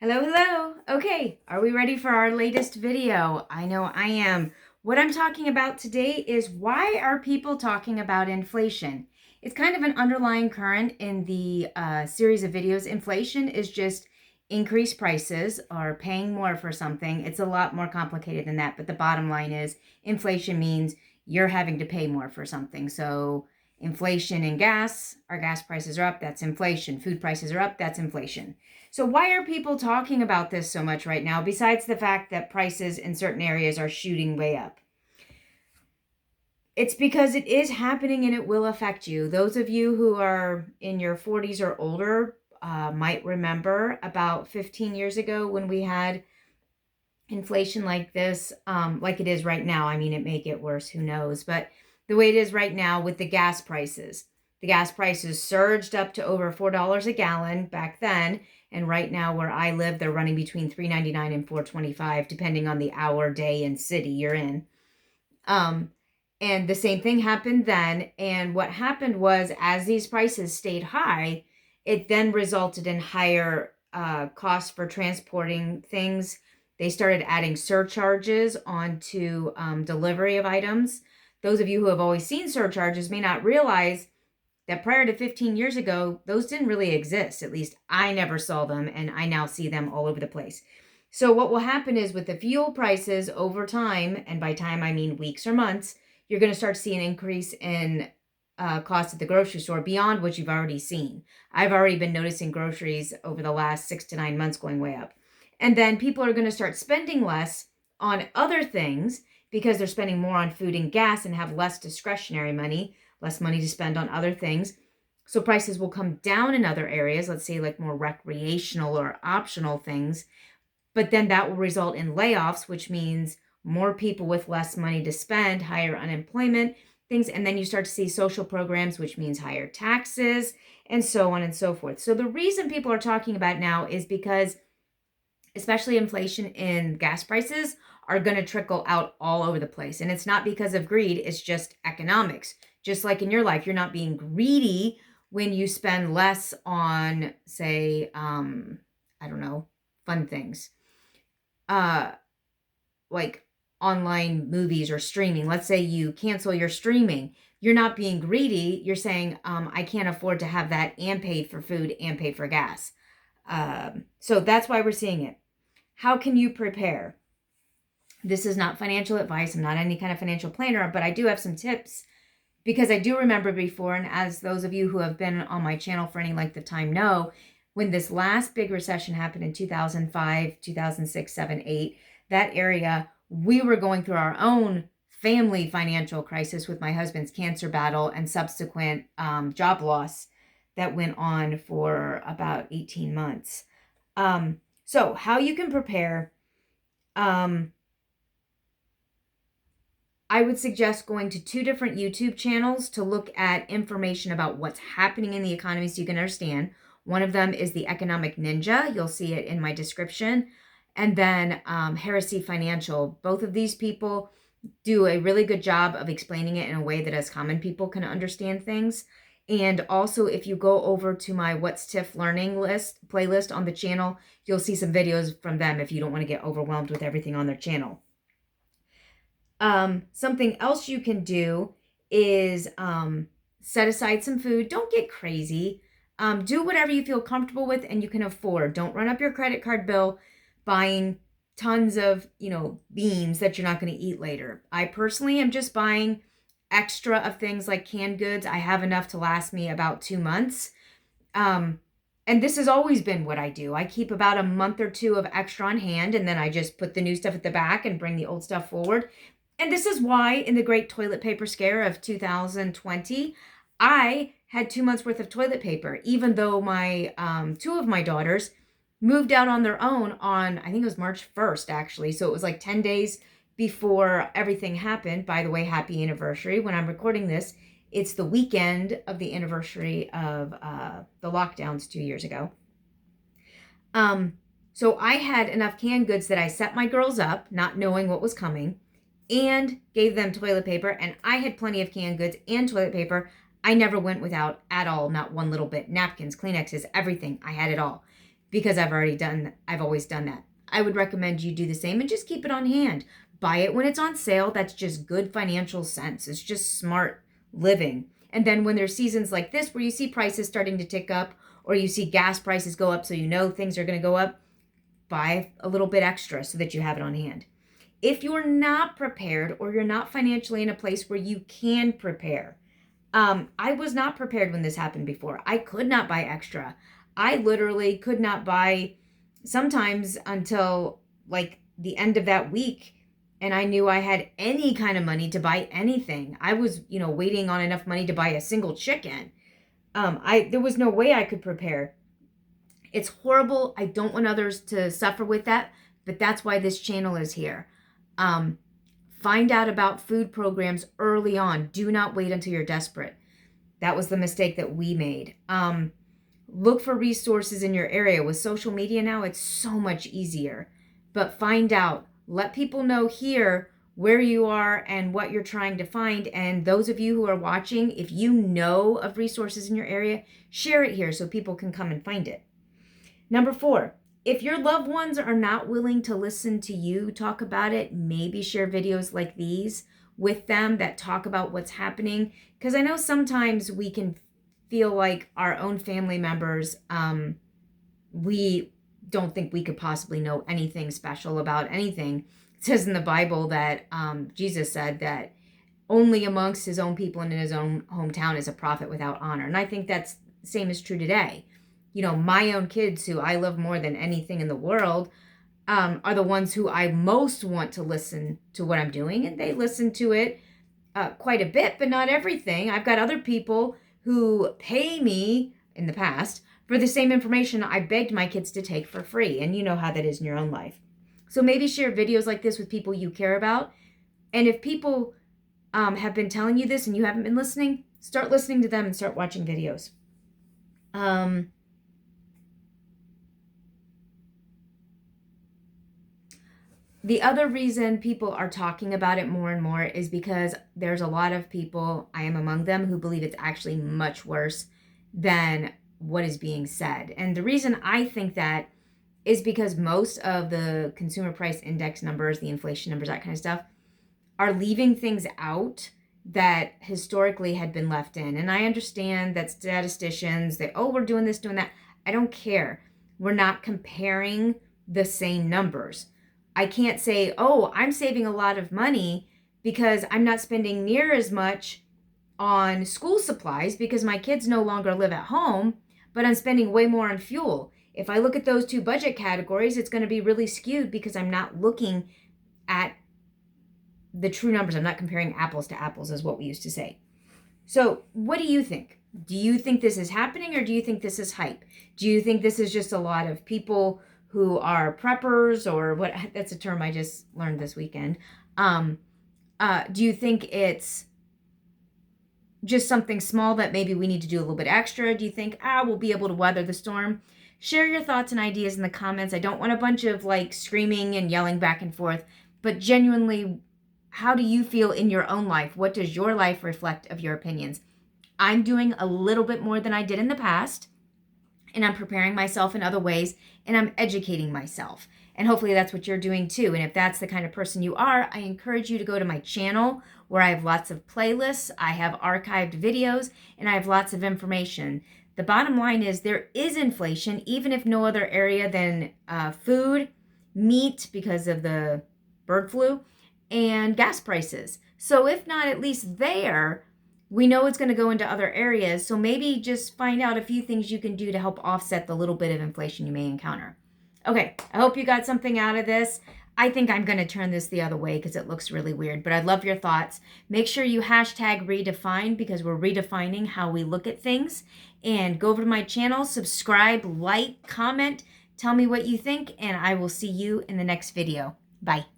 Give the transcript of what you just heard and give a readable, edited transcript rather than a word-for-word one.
Hello, hello. Okay, are we ready for our latest video? I know I am. What I'm talking about today is why are people talking about inflation? It's kind of an underlying current in the series of videos. Inflation is just increased prices or paying more for something. It's a lot more complicated than that, but the bottom line is inflation means you're having to pay more for something. So inflation in gas, our gas prices are up, that's inflation. Food prices are up, that's inflation. So why are people talking about this so much right now, besides the fact that prices in certain areas are shooting way up? It's because it is happening and it will affect you. Those of you who are in your 40s or older might remember about 15 years ago when we had inflation like this, like it is right now. I mean, it may get worse, who knows? But the way it is right now with the gas prices. The gas prices surged up to over $4 a gallon back then. And right now where I live, they're running between $3.99 and $4.25, depending on the hour, day, and city you're in. And the same thing happened then. And what happened was, as these prices stayed high, it then resulted in higher costs for transporting things. They started adding surcharges onto delivery of items. Those of you who have always seen surcharges may not realize that prior to 15 years ago, those didn't really exist. At least I never saw them, and I now see them all over the place. So what will happen is with the fuel prices over time, and by time I mean weeks or months, you're going to start to see an increase in cost at the grocery store beyond what you've already seen. I've already been noticing groceries over the last 6 to 9 months going way up. And then people are going to start spending less on other things because they're spending more on food and gas and have less discretionary money, less money to spend on other things. So prices will come down in other areas, let's say like more recreational or optional things. But then that will result in layoffs, which means more people with less money to spend, higher unemployment, things. And then you start to see social programs, which means higher taxes, and so on and so forth. So the reason people are talking about it now is because especially inflation in gas prices are going to trickle out all over the place. And it's not because of greed, it's just economics. Just like in your life, you're not being greedy when you spend less on, say, I don't know, fun things. Like online movies or streaming. Let's say you cancel your streaming. You're not being greedy. You're saying, I can't afford to have that and pay for food and pay for gas. So that's why we're seeing it. How can you prepare? This is not financial advice. I'm not any kind of financial planner, but I do have some tips because I do remember before, and as those of you who have been on my channel for any length of time know, when this last big recession happened in 2005, 2006, 7, 8, that area, we were going through our own family financial crisis with my husband's cancer battle and subsequent job loss that went on for about 18 months. So how you can prepare, I would suggest going to 2 different YouTube channels to look at information about what's happening in the economy so you can understand. One of them is the Economic Ninja. You'll see it in my description. And then Heresy Financial. Both of these people do a really good job of explaining it in a way that as common people can understand things. And also, if you go over to my What's TIF Learning list playlist on the channel, you'll see some videos from them if you don't want to get overwhelmed with everything on their channel. Something else you can do is set aside some food. Don't get crazy. Do whatever you feel comfortable with and you can afford. Don't run up your credit card bill buying tons of, beans that you're not going to eat later. I personally am just buying extra of things like canned goods. I have enough to last me about 2 months. And this has always been what I do. I keep about a month or 2 of extra on hand, and then I just put the new stuff at the back and bring the old stuff forward. And this is why in the great toilet paper scare of 2020, I had 2 months worth of toilet paper, even though my 2 of my daughters moved out on their own on, I think it was March 1st, actually. So it was like 10 days before everything happened. By the way, happy anniversary. When I'm recording this, it's the weekend of the anniversary of the lockdowns 2 years ago. So I had enough canned goods that I set my girls up, not knowing what was coming, and gave them toilet paper. And I had plenty of canned goods and toilet paper. I never went without at all, not one little bit. Napkins, Kleenexes, everything. I had it all. because I've always done that. I would recommend you do the same and just keep it on hand. Buy it when it's on sale. That's just good financial sense. It's just smart living. And then when there's seasons like this where you see prices starting to tick up, or you see gas prices go up, so you know things are going to go up, buy a little bit extra so that you have it on hand. If you're not prepared, or you're not financially in a place where you can prepare, I was not prepared when this happened before. I could not buy extra. I literally could not buy sometimes until like the end of that week. And I knew I had any kind of money to buy anything. I was, waiting on enough money to buy a single chicken. There was no way I could prepare. It's horrible. I don't want others to suffer with that, but that's why this channel is here. Find out about food programs early on. Do not wait until you're desperate. That was the mistake that we made. Look for resources in your area. With social media now, it's so much easier. But find out. Let people know here where you are and what you're trying to find. And those of you who are watching, if you know of resources in your area, share it here so people can come and find it. Number 4, if your loved ones are not willing to listen to you talk about it, maybe share videos like these with them that talk about what's happening. Because I know sometimes we can feel like our own family members, we don't think we could possibly know anything special about anything. It says in the Bible that Jesus said that only amongst his own people and in his own hometown is a prophet without honor. And I think that's the same is true today. My own kids, who I love more than anything in the world, are the ones who I most want to listen to what I'm doing. And they listen to it quite a bit, but not everything. I've got other people who pay me in the past for the same information I begged my kids to take for free. And you know how that is in your own life. So maybe share videos like this with people you care about. And if people have been telling you this and you haven't been listening, start listening to them and start watching videos. The other reason people are talking about it more and more is because there's a lot of people, I am among them, who believe it's actually much worse than what is being said. And the reason I think that is because most of the consumer price index numbers, the inflation numbers, that kind of stuff, are leaving things out that historically had been left in. And I understand that statisticians, we're doing this, doing that. I don't care. We're not comparing the same numbers. I can't say, I'm saving a lot of money because I'm not spending near as much on school supplies because my kids no longer live at home, but I'm spending way more on fuel. If I look at those two budget categories, it's going to be really skewed because I'm not looking at the true numbers. I'm not comparing apples to apples, is what we used to say. So what do you think? Do you think this is happening, or do you think this is hype? Do you think this is just a lot of people who are preppers, or what? That's a term I just learned this weekend. Do you think it's just something small that maybe we need to do a little bit extra? Do you think, we'll be able to weather the storm? Share your thoughts and ideas in the comments. I don't want a bunch of screaming and yelling back and forth, but genuinely, how do you feel in your own life? What does your life reflect of your opinions? I'm doing a little bit more than I did in the past, and I'm preparing myself in other ways, and I'm educating myself. And hopefully that's what you're doing too. And if that's the kind of person you are, I encourage you to go to my channel where I have lots of playlists, I have archived videos, and I have lots of information. The bottom line is there is inflation, even if no other area than food, meat because of the bird flu, and gas prices. So if not at least there, we know it's going to go into other areas. So maybe just find out a few things you can do to help offset the little bit of inflation you may encounter. Okay, I hope you got something out of this. I think I'm going to turn this the other way because it looks really weird, but I'd love your thoughts. Make sure you hashtag redefine because we're redefining how we look at things. And go over to my channel, subscribe, like, comment, tell me what you think, and I will see you in the next video. Bye.